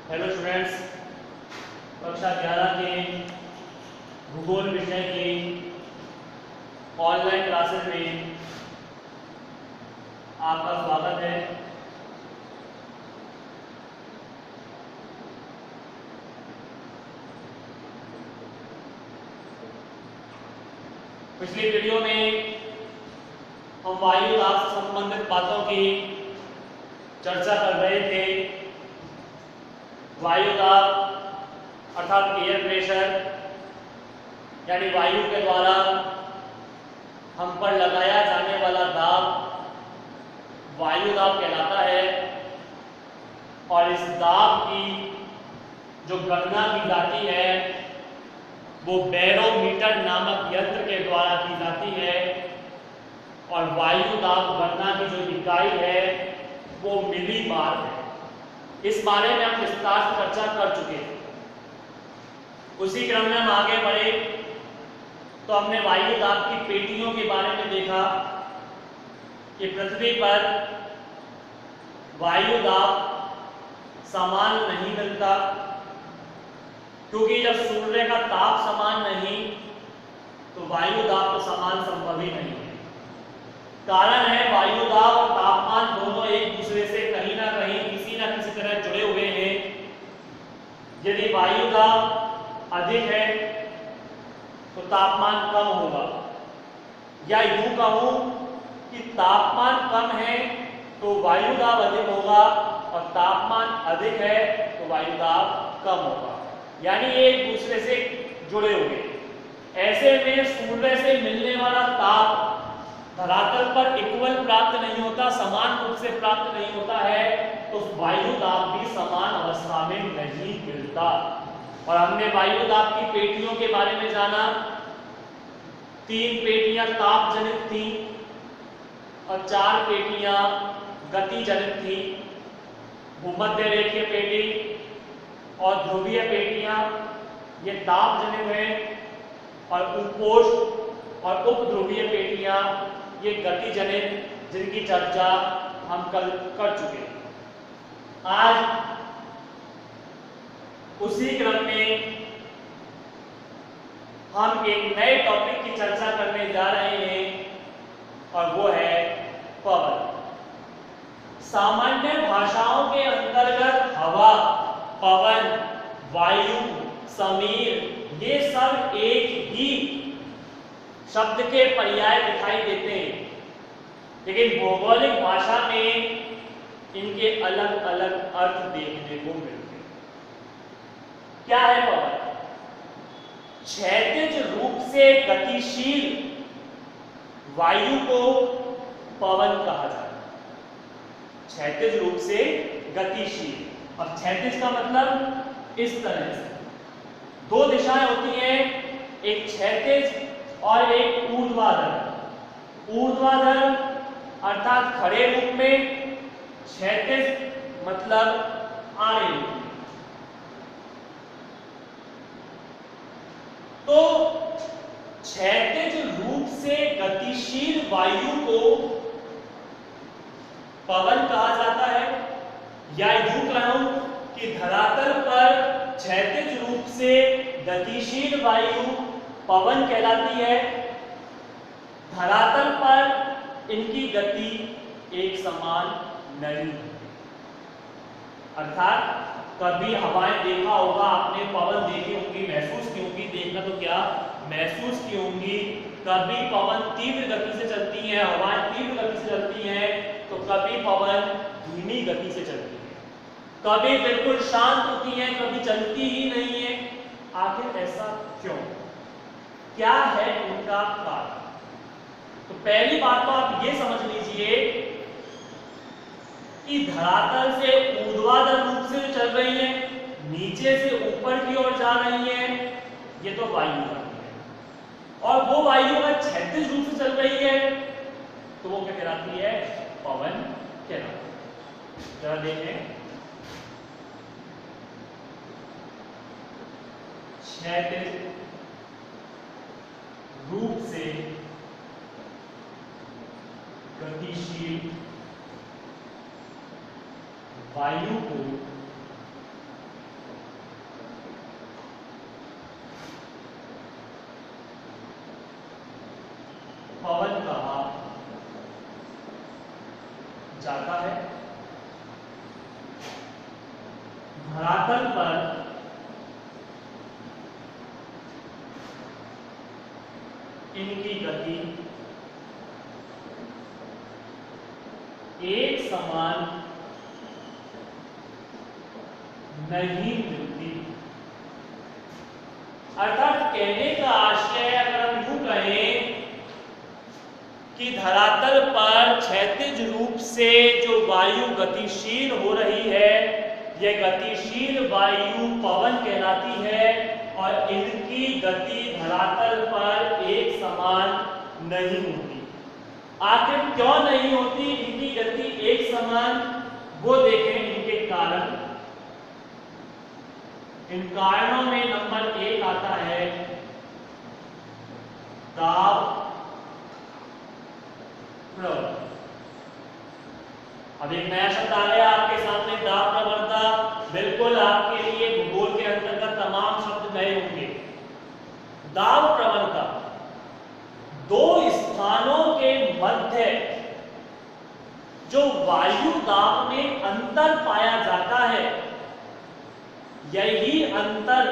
Hello students, कक्षा 11 के भूगोल विषय की ऑनलाइन क्लासेस में आपका स्वागत है। पिछली वीडियो में हम वायुदाब से संबंधित बातों की चर्चा कर रहे थे। वायुदाब अर्थात एयर प्रेशर यानी वायु के द्वारा हम पर लगाया जाने वाला दाब वायुदाब कहलाता है और इस दाब की जो गणना की जाती है वो बैरोमीटर नामक यंत्र के द्वारा की जाती है और वायुदाब गणना की जो इकाई है वो मिलीबार है। इस बारे में हम विस्तार से चर्चा कर चुके हैं। उसी क्रम में हम आगे बढ़े तो हमने वायुदाब की पेटियों के बारे में देखा कि पृथ्वी पर वायुदाब समान नहीं मिलता, क्योंकि जब सूर्य का ताप समान नहीं तो वायुदाब तो समान संभव ही नहीं है। कारण है वायुदाब और तापमान दोनों एक दूसरे से कहीं ना कहीं किसी ना किसी तरह जुड़े हुए हैं। यदि वायुदाब अधिक है तो तापमान कम होगा, या यूं कहूं कि तापमान कम है तो वायुदाब अधिक होगा और तापमान अधिक है तो वायुदाब कम होगा, यानी एक दूसरे से जुड़े हुए। ऐसे में सूर्य से मिलने वाला ताप धरातल पर इक्वल प्राप्त नहीं होता, समान रूप से प्राप्त नहीं होता है, तो वायुदाब भी समान अवस्था में नहीं मिलता। और हमने वायुदाब की पेटियों के बारे में जाना। 3 पेटियां ताप जनित थी और 4 पेटियां गति जनित थी। भूमध्य रेखीय पेटी और ध्रुवीय पेटियां ये ताप जनित है और उपोष्ण और उपध्रुवीय पेटियां ये गति जनित, जिनकी चर्चा हम कल कर चुके हैं। आज उसी क्रम में हम एक नए टॉपिक की चर्चा करने जा रहे हैं और वो है पवन। सामान्य भाषाओं के अंतर्गत हवा, पवन, वायु, समीर ये सब एक ही शब्द के पर्याय दिखाई देते हैं, लेकिन भौगोलिक भाषा में इनके अलग अलग अर्थ देखने को मिलते हैं। क्या है पवन? क्षैतिज रूप से गतिशील वायु को पवन कहा जाता है। क्षैतिज रूप से गतिशील, अब क्षैतिज का मतलब इस तरह से 2 दिशाएं होती हैं, एक क्षैतिज और एक ऊर्ध्वाधर। ऊर्ध्वाधर अर्थात खड़े रूप में, क्षैतिज मतलब आड़े रूप में। तो क्षैतिज रूप से गतिशील वायु को पवन कहा जाता है, या यूं कहूं कि धरातल पर क्षैतिज रूप से गतिशील वायु पवन कहलाती है। धरातल पर इनकी गति एक समान नहीं है। अर्थात कभी हवाएं देखा होगा आपने, पवन देखी होंगी, महसूस की होंगी, देखना तो क्या महसूस की होंगी। कभी पवन तीव्र गति से चलती है, हवाएं तीव्र गति से चलती हैं, तो कभी पवन धीमी गति से चलती है, कभी बिल्कुल शांत होती है, कभी चलती ही नहीं है। आखिर ऐसा क्यों? क्या है उनका कारण? तो पहली बात तो आप ये समझ लीजिए कि धरातल से ऊर्ध्वाधर रूप से चल रही है, नीचे से ऊपर की ओर जा रही है, ये तो वायु है, और वो वायु अगर क्षैतिज रूप से चल रही है तो वो क्या कहलाती है? पवन कहलाती है। जरा देखें, क्षैतिज रूप से गतिशील वायु को जाता है, धरातल पर इनकी गति एक समान नहीं मिलती। अर्थात कहने का आशय अगर हम यूं कहें कि धरातल पर क्षैतिज रूप से जो वायु गतिशील हो रही है, यह गतिशील वायु पवन कहलाती है और इनकी गति धरातल पर एक समान नहीं होती। आखिर क्यों नहीं होती इनकी गति एक समान, वो देखें इनके कारण। इन कारणों में नंबर 1 आता है दाब प्रवणता। अब एक नया शब्द आ गया आपके सामने, दाब प्रवणता। बिल्कुल आपके लिए भूगोल के अंतर्गत तमाम शब्द नए होंगे। दाब प्रवणता दो स्थानों के मध्य जो वायु दाब में अंतर पाया जाता है, यही अंतर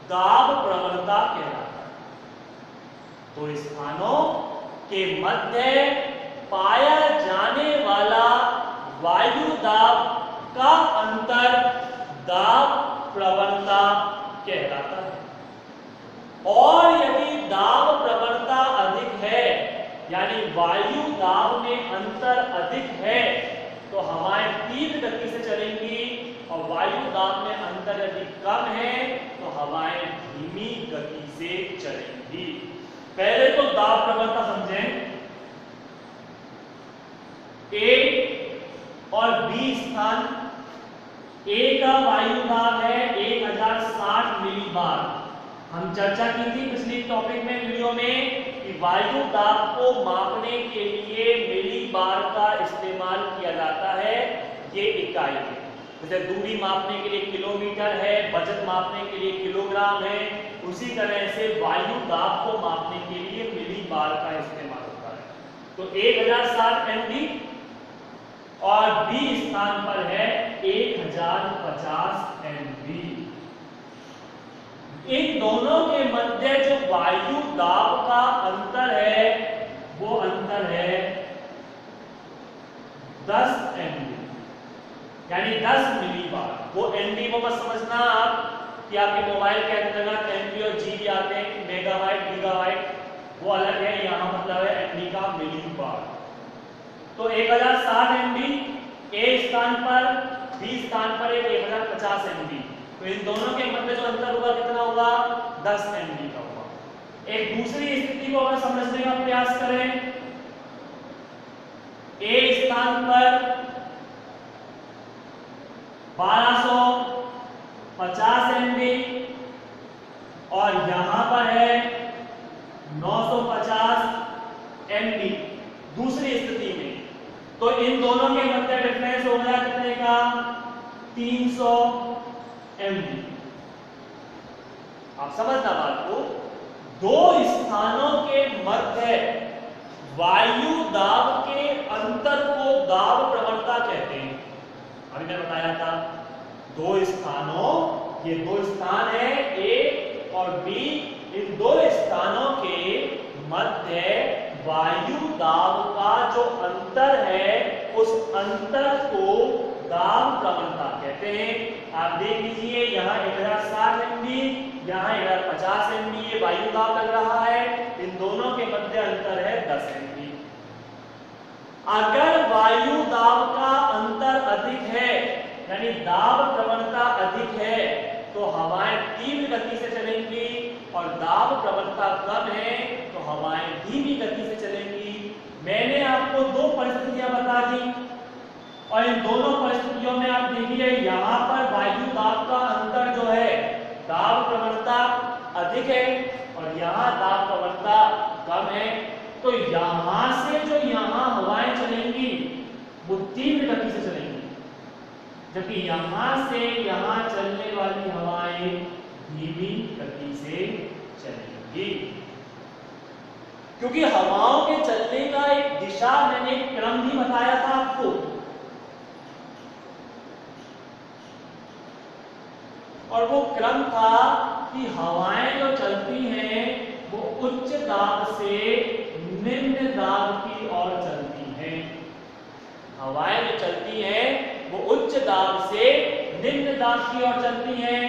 दाब प्रवणता कहलाता है। दो स्थानों के मध्य पाया जाने वाला वायु दाब का अंतर दाब प्रवणता कहलाता है। और यदि दाब प्रवणता अधिक है, यानी वायु दाब में अंतर अधिक है, तो हवाएं तीव्र गति से चलेंगी, और वायु दाब में अंतर यदि कम है तो हवाएं धीमी गति से चलेंगी। पहले तो दाब प्रवणता समझें। ए और बी स्थान, ए का वायु दाब है 1060 मिलीबार। हम चर्चा की थी पिछली टॉपिक में, वीडियो में, कि वायु दाब को मापने के लिए मिलीबार का इस्तेमाल किया जाता है। ये इकाई है। जैसे दूरी मापने के लिए किलोमीटर है, वजन मापने के लिए किलोग्राम है, उसी तरह से वायु दाब को मापने के लिए मिलीबार का इस्तेमाल होता है। तो 1060 MB और बी स्थान पर है 1050 MB। इन दोनों के मध्य जो वायु दाब का अंतर है, वो अंतर है 10 MB, यानी 10 मिलीबार। वो MB को बस समझना आप कि आपके मोबाइल के अंतर्गत MB और GB आते हैं, मेगाबाइट गीगाबाइट, वो अलग है। यहाँ मतलब है MB का मिलीबार। तो 1060 MB ए स्थान पर, बी स्थान पर 1050 MB। तो इन दोनों के मध्य जो अंतर होगा कितना होगा? 10 MB का होगा। एक दूसरी स्थिति को अगर समझने का प्रयास करें, ए स्थान पर 1250 MB और यहां पर है 950 MB दूसरी स्थिति में। तो इन दोनों के मध्य डिफरेंस हो गया कितने का? 300 MB। आप समझना बात को। दो स्थानों के मध्य वायु दाब के अंतर को दाब प्रवणता कहते हैं। अभी मैं बताया था दो स्थानों, ये दो स्थान है ए और बी, इन दो स्थानों के मध्य वायु दाब का जो अंतर है, उस अंतर को दाब प्रवणता कहते हैं। आप देख लीजिए, यहाँ 1060 MB, यहाँ 1050 MB ये वायु दाब लग रहा है। इन दोनों के मध्य अंतर है 10 MB। अगर वायु दाब का अंतर अधिक है, यानी दाब प्रवणता अधिक है, तो हवाएं तीव्र गति से चलेंगी, और दाब प्रवणता कम है तो हवाएं धीमी गति से चलेंगी। मैंने आपको दो परिस्थितियां बता दी, और इन दोनों परिस्थितियों में आप देखिए यहाँ पर वायु दाब का अंतर जो है, दाब प्रवणता अधिक है और यहाँ दाब प्रवणता कम है। तो यहाँ से जो यहाँ हवाएं चलेंगी वो तीव्र गति से चलेंगी, जबकि यहाँ से यहाँ चलने वाली हवाएं धीमी गति से चलेंगी। क्योंकि हवाओं के चलने का एक दिशा, मैंने एक क्रम भी बताया था आपको, और वो क्रम था कि हवाएं जो चलती हैं वो उच्च दाब से निम्न दाब की ओर चलती हैं। हवाएं जो चलती हैं वो उच्च दाब से निम्न दाब की ओर चलती हैं।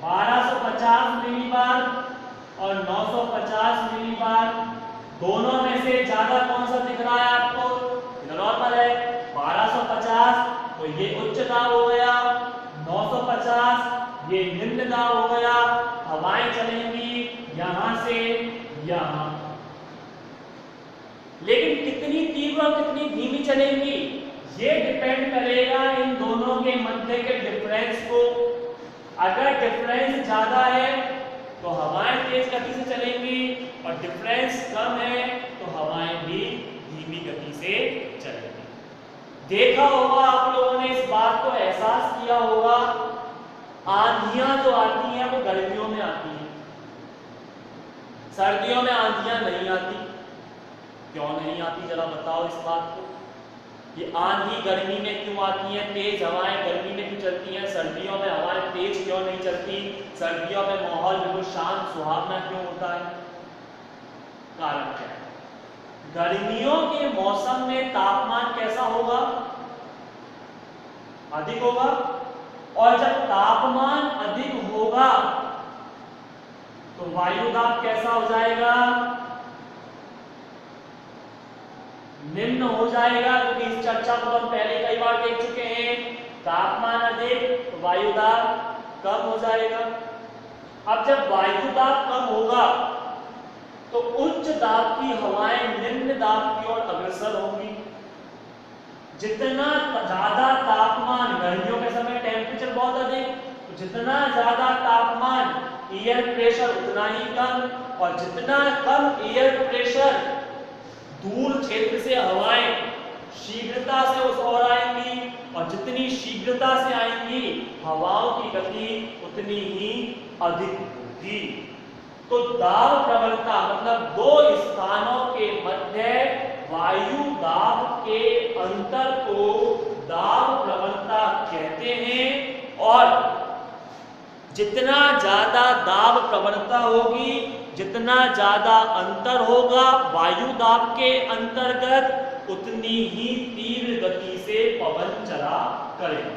1250 मिलीबार और 950 मिलीबार, दोनों में से ज्यादा कौन सा दिख रहा है आपको? नॉर्मल है 1250, तो ये उच्च दाब हो गया, 950 ये निम्न दाब हो गया। हवाएं चलेंगी यहां से यहां, लेकिन कितनी तीव्र और कितनी धीमी चलेंगी ये डिपेंड करेगा इन दोनों के मध्य के डिफरेंस को। अगर डिफरेंस ज्यादा है तो हवाएं तेज गति से चलेंगी, और डिफरेंस कम है तो हवाएं भी धीमी गति से चलेंगी। देखा होगा आप लोगों ने, इस बात को एहसास किया होगा, आंधियां जो आती हैं वो गर्मियों में आती हैं, सर्दियों में आंधियां नहीं आती। क्यों नहीं आती जरा बताओ इस बात को। ये आंधी गर्मी में क्यों आती है, तेज हवाएं गर्मी में क्यों चलती हैं, सर्दियों में हवाएं तेज क्यों नहीं चलती, सर्दियों में माहौल बिल्कुल शांत सुहावना क्यों होता है? कारण क्या है? गर्मियों के मौसम में तापमान कैसा होगा? अधिक होगा, और जब तापमान अधिक होगा तो वायु दाब कैसा हो जाएगा? निम्न हो जाएगा, क्योंकि इस चर्चा को हम पहले कई बार देख चुके हैं। तापमान अधिक तो वायु दाब कम हो जाएगा। अब जब वायु दाब कम होगा तो उच्च दाब की हवाएं निम्न दाब की ओर अग्रसर होंगी। जितना ज्यादा तापमान, गर्मियों के समय टेम्परेचर बहुत अधिक, तो जितना ज्यादा तापमान एयर प्रेशर उतना ही कम, और जितना कम एयर प्रेशर दूर क्षेत्र से हवाएं शीघ्रता से उस ओर आएंगी, और जितनी शीघ्रता से आएंगी हवाओं की गति उतनी ही अधिक होगी। तो दाब प्रवणता मतलब दो स्थानों के मध्य वायु दाब के अंतर को दाब प्रवणता कहते हैं, और जितना ज्यादा दाब प्रवणता होगी, जितना ज्यादा अंतर होगा वायु दाब के अंतर्गत, उतनी ही तीव्र गति से पवन चला करेगा।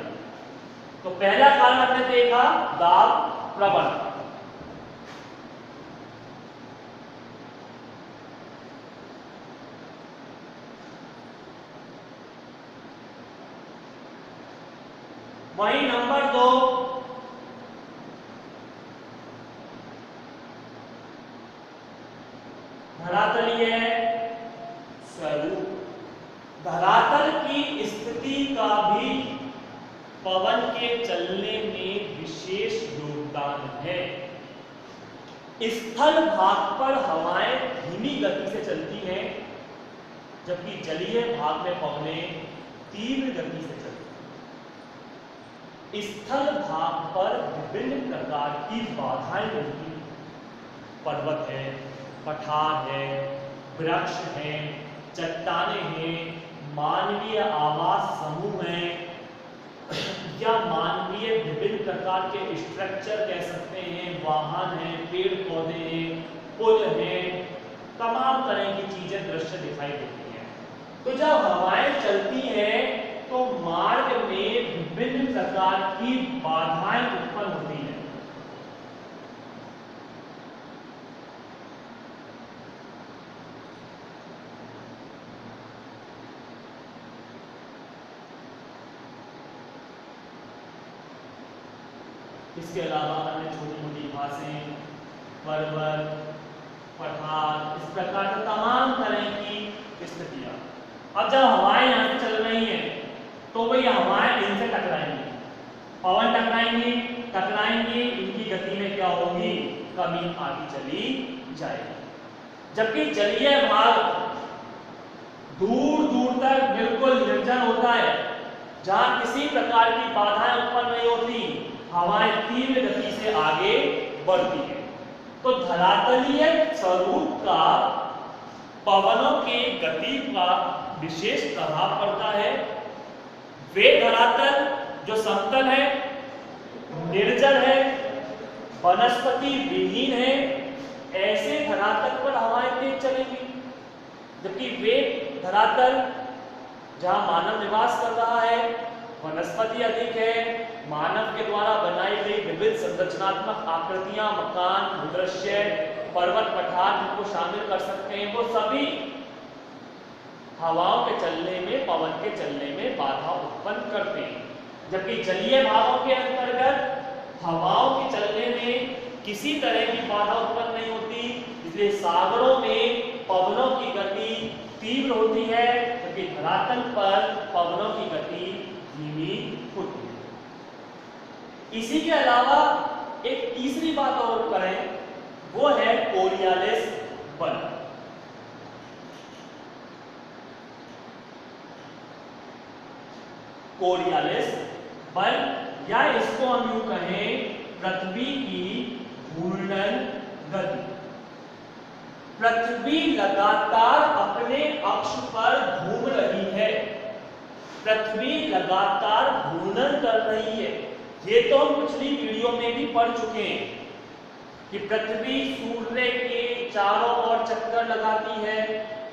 तो पहला कारण हमने देखा दाब प्रवणता। वही नंबर 2, धरातलीय स्वरूप। धरातल की स्थिति का भी पवन के चलने में विशेष योगदान है। स्थल भाग पर हवाएं धीमी गति से चलती हैं, जबकि जलीय भाग में पवनें तीव्र गति से चलती हैं। स्थल भाग पर विभिन्न प्रकार की बाधाएं होती हैं। पर्वत है, पठार है, वृक्ष हैं, चट्टानें हैं, मानवीय आवास समूह हैं, या मानवीय विभिन्न प्रकार के स्ट्रक्चर कह सकते हैं, वाहन हैं, पेड़ पौधे हैं, पुल हैं, तमाम तरह की चीजें दृश्य दिखाई देती हैं। तो जब हवाएं चलती हैं तो मार्ग में विभिन्न प्रकार की बाधाएं उत्पन्न होती हैं। इसके अलावा अन्य छोटी मोटी घासें, पर्वत, पठार, इस प्रकार की तमाम तरह की स्थितियां। अब जब हवाएं यहाँ से चल रही हैं तो वही हवाएं इनसे टकराएंगी, पवन टकराएंगी, इनकी गति में क्या होगी? कमी आती चली जाएगी। जबकि जलीय भाग दूर दूर तक बिल्कुल निर्जन होता है, जहां किसी प्रकार की बाधाएं उत्पन्न नहीं होती, हवाएं तीव्र गति से आगे बढ़ती है। तो धरातलीय स्वरूप का पवनों के गति का विशेष प्रभाव पड़ता है। वे धरातल जो समतल है, निर्जल है, वनस्पति विहीन है, ऐसे धरातल पर हवाएं तेज चलेंगी। जबकि वे धरातल जहां मानव निवास कर रहा है, वनस्पति अधिक है, मानव के द्वारा बनाई गई विविध संरचनात्मक आकृतियां, मकान, भूदृश्य, पर्वत, पठार जिनको शामिल कर सकते हैं, वो सभी हवाओं के चलने में, पवन के चलने में बाधा उत्पन्न करते हैं। जबकि जलीय भागों के अंतर्गत हवाओं के चलने में किसी तरह की बाधा उत्पन्न नहीं होती, इसलिए सागरों में पवनों की गति तीव्र होती है, जबकि धरातल पर पवनों की गति धीमी होती है। इसी के अलावा एक तीसरी बात और करें, वो है कोरियालिस बल। कोरियालिस बल, या इसको हम यूं कहें पृथ्वी की घूर्णन गति। पृथ्वी लगातार अपने अक्ष पर घूम रही है, पृथ्वी लगातार घूर्णन कर रही है। ये तो हम पिछली वीडियो में भी पढ़ चुके हैं कि पृथ्वी सूर्य के चारों ओर चक्कर लगाती है,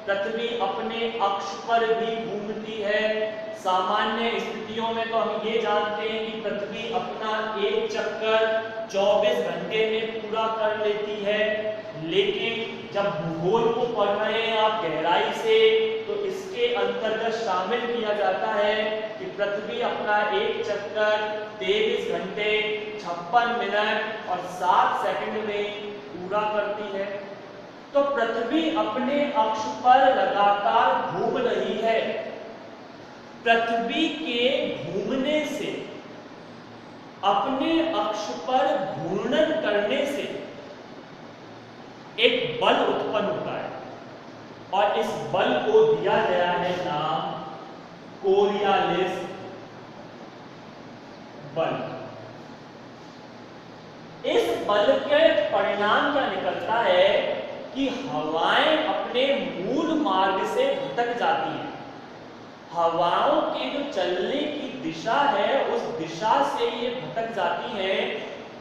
पृथ्वी अपने अक्ष पर भी घूमती है। सामान्य स्थितियों में तो हम ये जानते हैं कि पृथ्वी अपना एक चक्कर 24 घंटे में पूरा कर लेती है, लेकिन जब भूगोल को पढ़ रहे हैं आप गहराई से, तो इसके अंतर्गत शामिल किया जाता है कि पृथ्वी अपना एक चक्कर 23 घंटे 56 मिनट और 7 सेकंड में पूरा करती है। तो पृथ्वी अपने अक्ष पर लगातार घूम रही है। पृथ्वी के घूमने से, अपने अक्ष पर घूर्णन करने से एक बल उत्पन्न होता है, और इस बल को दिया गया है नाम कोरियालिस बल। इस बल के परिणाम क्या निकलता है कि हवाएं अपने मूल मार्ग से भटक जाती हैं। हवाओं के जो चलने की दिशा है, उस दिशा से ये भटक जाती हैं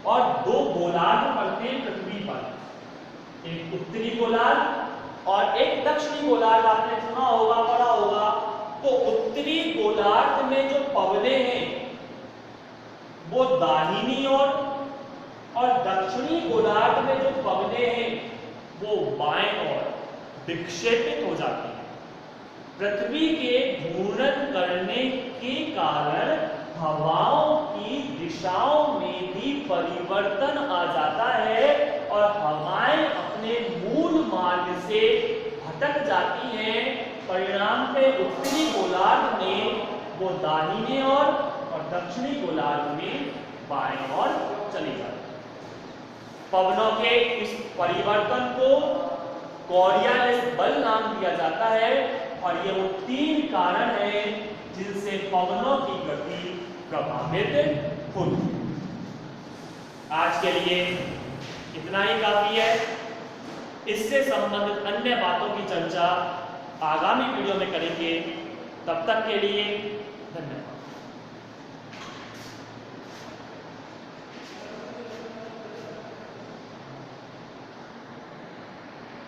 और दो गोलार्ध पड़ते हैं पृथ्वी पर, एक उत्तरी गोलार्ध और एक दक्षिणी गोलार्ध। आपने सुना होगा, पढ़ा होगा। तो उत्तरी गोलार्ध में जो पवने हैं वो दाहिनी ओर, और दक्षिणी गोलार्ध में जो पवने हैं वो बाएं ओर विक्षेपित हो जाती है। पृथ्वी के घूर्णन करने के कारण हवाओं की दिशाओं में भी परिवर्तन आ जाता है और हवाएं अपने मूल मार्ग से भटक जाती हैं। परिणाम पे उत्तरी गोलार्ध में वो दाहिने ओर और दक्षिणी गोलार्ध में बाएं ओर चली जाती है। पवनों के इस परिवर्तन को कोरियालिस बल नाम दिया जाता है, और ये वो 3 कारण हैं जिनसे पवनों की गति प्रभावित होती है। आज के लिए इतना ही काफी है। इससे संबंधित अन्य बातों की चर्चा आगामी वीडियो में करेंगे। तब तक के लिए धन्यवाद।